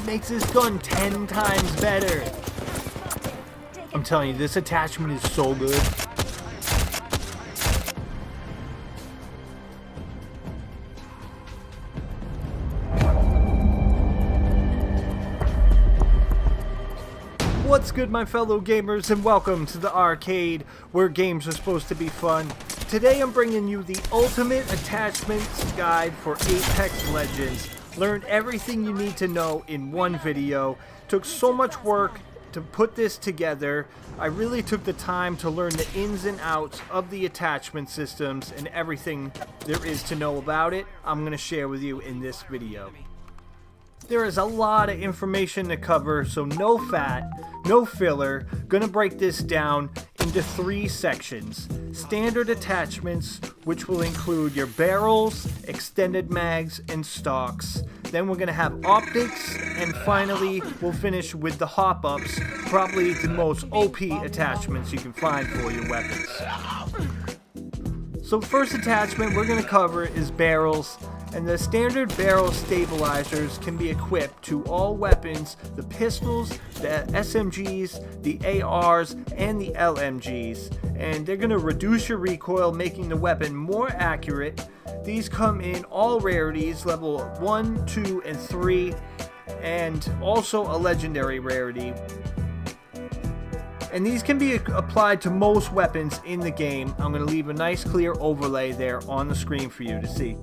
it makes this gun 10 times better. I'm telling you, this attachment is so good. What's good, my fellow gamers, and welcome to the arcade, where games are supposed to be fun. Today I'm bringing you the ultimate attachments guide for Apex Legends. Learn everything you need to know in one video. Took so much work to put this together. I really took the time to learn the ins and outs of the attachment systems and everything there is to know about it. I'm going to share with you in this video. There is a lot of information to cover, so no fat, no filler. Gonna break this down into 3 sections. Standard attachments, which will include your barrels, extended mags, and stocks. Then we're gonna have optics, and finally we'll finish with the Hopups, probably the most OP attachments you can find for your weapons. So first attachment we're gonna cover is barrels. And the standard barrel stabilizers can be equipped to all weapons, the pistols, the SMGs, the ARs, and the LMGs. And they're going to reduce your recoil, making the weapon more accurate. These come in all rarities, level 1, 2, and 3, and also a legendary rarity. And these can be applied to most weapons in the game. I'm going to leave a nice clear overlay there on the screen for you to see.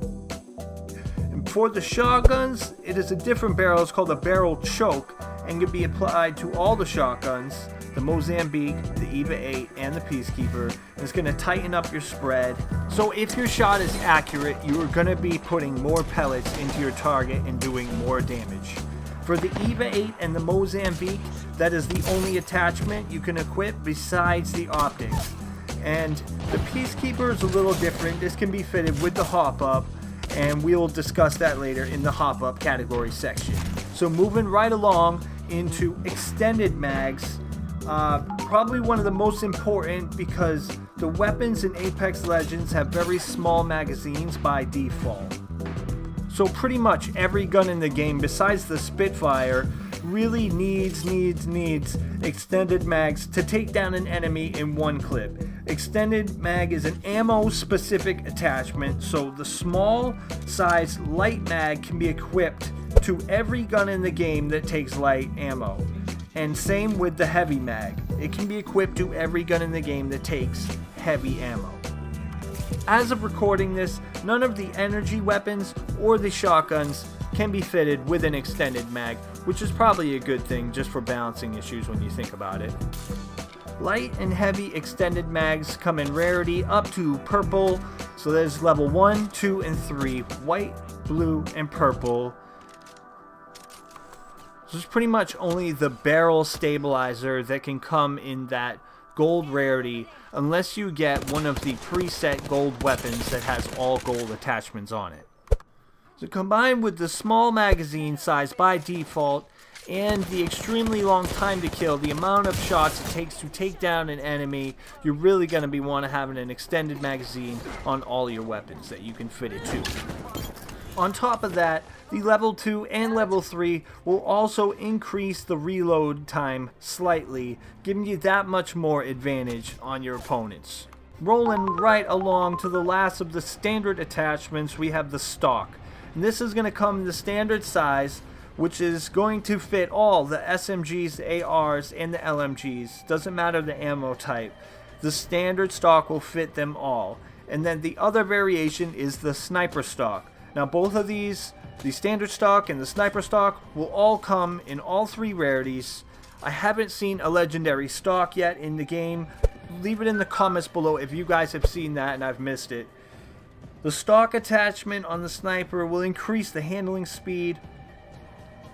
For the shotguns, it is a different barrel. It's called a barrel choke and can be applied to all the shotguns, the Mozambique, the Eva 8, and the Peacekeeper. And it's going to tighten up your spread. So if your shot is accurate, you are going to be putting more pellets into your target and doing more damage. For the Eva 8 and the Mozambique, that is the only attachment you can equip besides the optics. And the Peacekeeper is a little different. This can be fitted with the Hopup, and we'll discuss that later in the Hop-Up category section. So moving right along into extended mags, probably one of the most important because the weapons in Apex Legends have very small magazines by default. So pretty much every gun in the game besides the Spitfire really needs extended mags to take down an enemy in one clip. Extended mag is an ammo specific attachment, so the small size light mag can be equipped to every gun in the game that takes light ammo. And same with the heavy mag. It can be equipped to every gun in the game that takes heavy ammo. As of recording this, none of the energy weapons or the shotguns can be fitted with an extended mag, which is probably a good thing just for balancing issues when you think about it. Light and heavy extended mags come in rarity up to purple, so there's level 1, 2, and 3, white, blue, and purple. So it's pretty much only the barrel stabilizer that can come in that gold rarity, unless you get one of the preset gold weapons that has all gold attachments on it. So combined with the small magazine size by default and the extremely long time to kill, the amount of shots it takes to take down an enemy, you're really going to be want to having an extended magazine on all your weapons that you can fit it to. On top of that, the level 2 and level 3 will also increase the reload time slightly, giving you that much more advantage on your opponents. Rolling right along to the last of the standard attachments, we have the stock. And this is going to come in the standard size, which is going to fit all the SMGs, the ARs, and the LMGs. Doesn't matter the ammo type. The standard stock will fit them all. And then the other variation is the sniper stock. Now both of these, the standard stock and the sniper stock, will all come in all 3 rarities. I haven't seen a legendary stock yet in the game. Leave it in the comments below if you guys have seen that and I've missed it. The stock attachment on the sniper will increase the handling speed,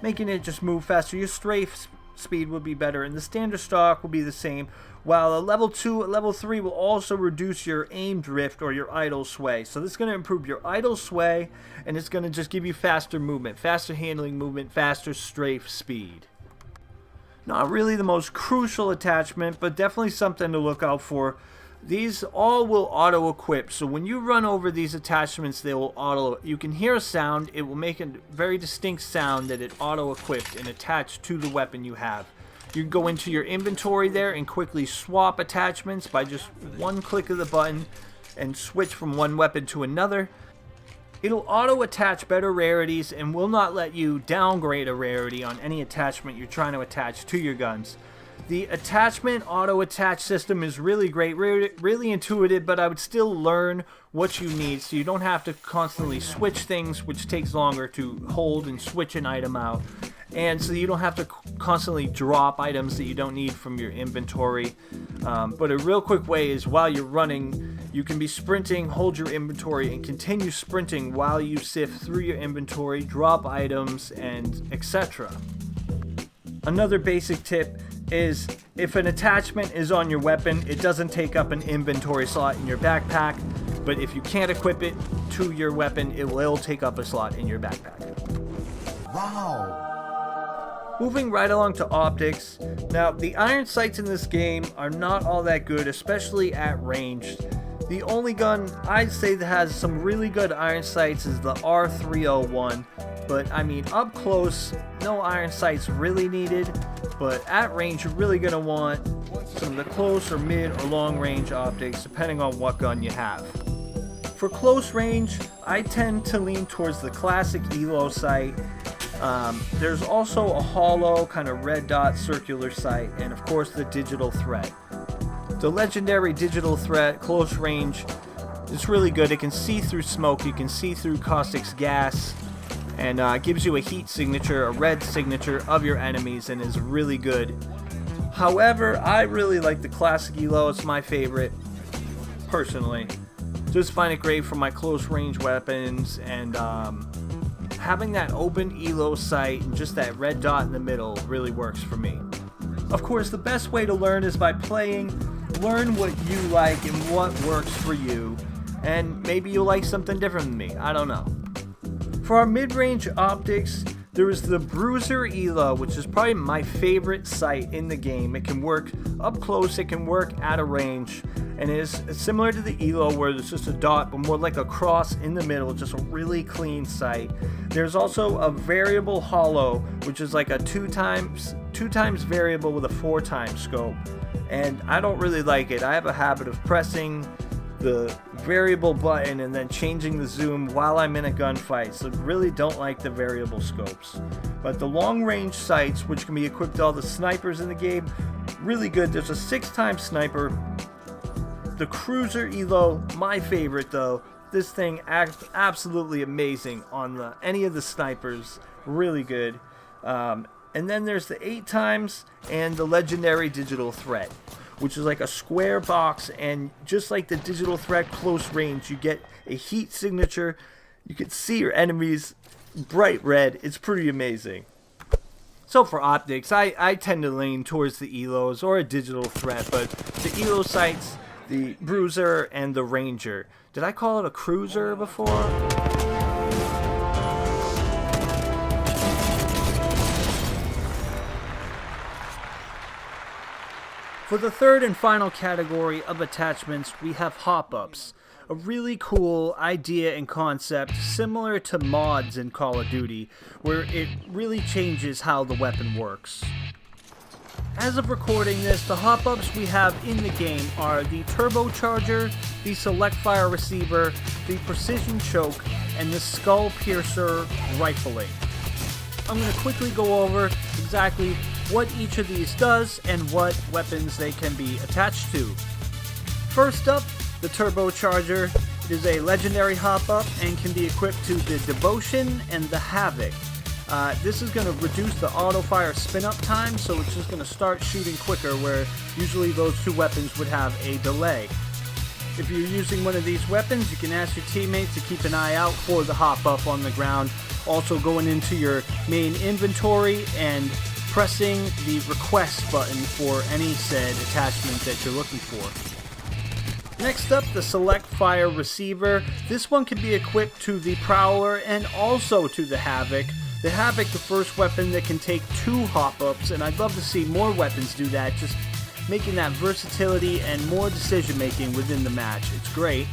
making it just move faster. Your strafe speed will be better, and the standard stock will be the same, while a level 2 and level 3 will also reduce your aim drift or your idle sway. So this is going to improve your idle sway, and it's going to just give you faster movement, faster handling movement, faster strafe speed. Not really the most crucial attachment, but definitely something to look out for. These all will auto equip, so when you run over these attachments, they will auto. You can hear a sound, it will make a very distinct sound that it auto equipped and attached to the weapon you have. You can go into your inventory there and quickly swap attachments by just one click of the button and switch from one weapon to another. It'll auto attach better rarities and will not let you downgrade a rarity on any attachment you're trying to attach to your guns. The attachment auto attach system is really great, really intuitive, but I would still learn what you need so you don't have to constantly switch things, which takes longer to hold and switch an item out. And so you don't have to constantly drop items that you don't need from your inventory. But a real quick way is while you're running, you can be sprinting, hold your inventory, and continue sprinting while you sift through your inventory, drop items, and etc. Another basic tip is if an attachment is on your weapon, it doesn't take up an inventory slot in your backpack, but if you can't equip it to your weapon, it will take up a slot in your backpack. Wow! Moving right along to optics. Now, the iron sights in this game are not all that good, especially at range. The only gun I'd say that has some really good iron sights is the R301. But I mean, up close, no iron sights really needed, but at range you're really going to want some of the close or mid or long range optics depending on what gun you have. For close range, I tend to lean towards the classic ELO sight. There's also a hollow kind of red dot circular sight, and of course the digital threat. The legendary digital threat close range is really good. It can see through smoke, you can see through caustic gas, and gives you a heat signature, a red signature of your enemies, and is really good. However, I really like the classic ELO. It's my favorite, personally. Just find it great for my close range weapons, and having that open ELO sight and just that red dot in the middle really works for me. Of course, the best way to learn is by playing. Learn what you like and what works for you, and maybe you'll like something different than me. I don't know. For our mid-range optics, there is the Bruiser ELO, which is probably my favorite sight in the game. It can work up close, it can work at a range, and it is similar to the ELO where there's just a dot, but more like a cross in the middle, just a really clean sight. There's also a variable hollow, which is like a two times variable with a 4 times scope, and I don't really like it. I have a habit of pressing the variable button and then changing the zoom while I'm in a gunfight, so really don't like the variable scopes. But the long range sights, which can be equipped to all the snipers in the game, really good. There's a 6 times sniper. The Cruiser ELO, my favorite though. This thing acts absolutely amazing on any of the snipers, really good. And then there's the 8 times and the legendary digital threat, which is like a square box, and just like the digital threat close range, you get a heat signature. You can see your enemies bright red. It's pretty amazing. So for optics, I tend to lean towards the ELOs or a digital threat, but the ELO sights, the Bruiser, and the Ranger. Did I call it a Cruiser before? For the third and final category of attachments, we have Hopups, a really cool idea and concept similar to mods in Call of Duty, where it really changes how the weapon works. As of recording this, the Hopups we have in the game are the Turbocharger, the Select Fire Receiver, the Precision Choke, and the Skull Piercer Rifling. I'm going to quickly go over exactly what each of these does and what weapons they can be attached to. First up, the Turbocharger. It is a legendary hop-up and can be equipped to the Devotion and the Havoc. This is going to reduce the auto-fire spin-up time, so it's just going to start shooting quicker, where usually those two weapons would have a delay. If you're using one of these weapons, you can ask your teammates to keep an eye out for the hop-up on the ground. Also going into your main inventory and pressing the request button for any said attachment that you're looking for. Next up, the Select Fire Receiver. This one can be equipped to the Prowler and also to the Havoc. The Havoc, the first weapon that can take 2 hop-ups, and I'd love to see more weapons do that. Just making that versatility and more decision making within the match. It's great.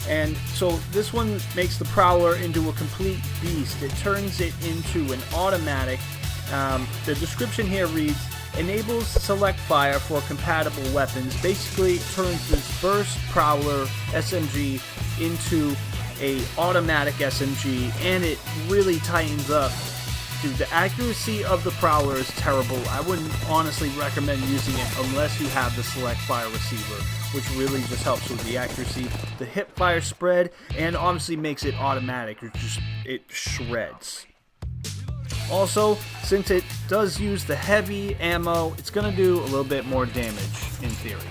And so this one makes the Prowler into a complete beast. It turns it into an automatic. The description here reads, enables select fire for compatible weapons. Basically, it turns this burst Prowler SMG into a automatic SMG, and it really tightens up. Dude, the accuracy of the Prowler is terrible. I wouldn't honestly recommend using it unless you have the select fire receiver, which really just helps with the accuracy, the hip fire spread, and obviously makes it automatic. It shreds. Also, since it does use the heavy ammo, it's going to do a little bit more damage in theory.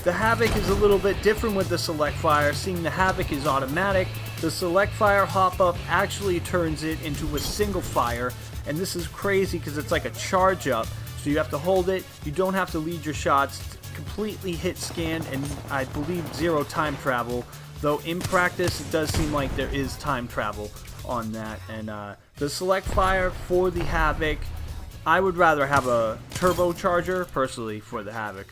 The Havoc is a little bit different with the select fire. Seeing the Havoc is automatic, the select fire hop-up actually turns it into a single fire, and this is crazy because it's like a charge up, so you have to hold it, you don't have to lead your shots, completely hit scan, and I believe 0 time travel, though in practice it does seem like there is time travel on that. And the select fire for the Havoc, I would rather have a turbocharger personally for the Havoc.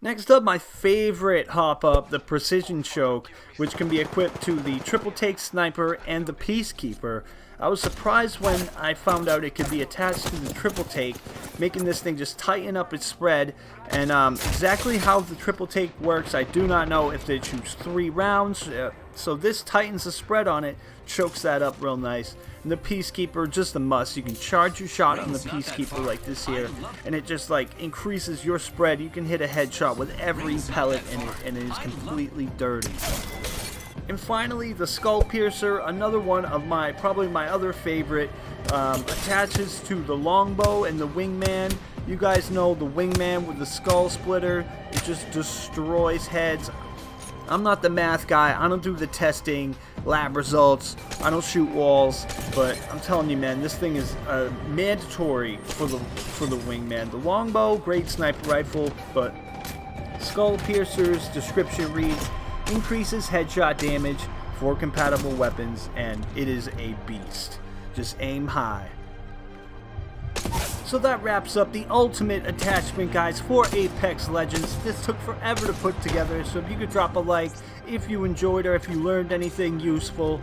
Next up, my favorite hop-up, the Precision Choke, which can be equipped to the Triple Take Sniper and the Peacekeeper. I was surprised when I found out it could be attached to the Triple Take, making this thing just tighten up its spread. And exactly how the Triple Take works, I do not know. If they choose 3 rounds, so this tightens the spread on it, chokes that up real nice. And the Peacekeeper, just a must. You can charge your shot on the Peacekeeper like this here, and it just like increases your spread. You can hit a headshot with every pellet in it, and it is completely dirty. And finally, the Skull Piercer, another one of probably my other favorite, attaches to the longbow and the wingman. You guys know the wingman with the skull splitter, it just destroys heads. I'm not the math guy, I don't do the testing, lab results, I don't shoot walls, but I'm telling you, man, this thing is mandatory for the wingman. The longbow, great sniper rifle, but Skull Piercer's description reads, increases headshot damage for compatible weapons, and it is a beast. Just aim high. So that wraps up the ultimate attachment guides for Apex Legends. This took forever to put together, so if you could drop a like if you enjoyed or if you learned anything useful.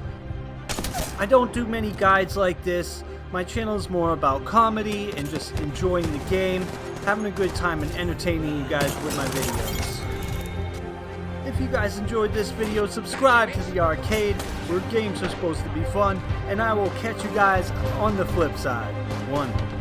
I don't do many guides like this. My channel is more about comedy and just enjoying the game, having a good time and entertaining you guys with my videos. If you guys enjoyed this video, subscribe to the arcade, where games are supposed to be fun, and I will catch you guys on the flip side. 1.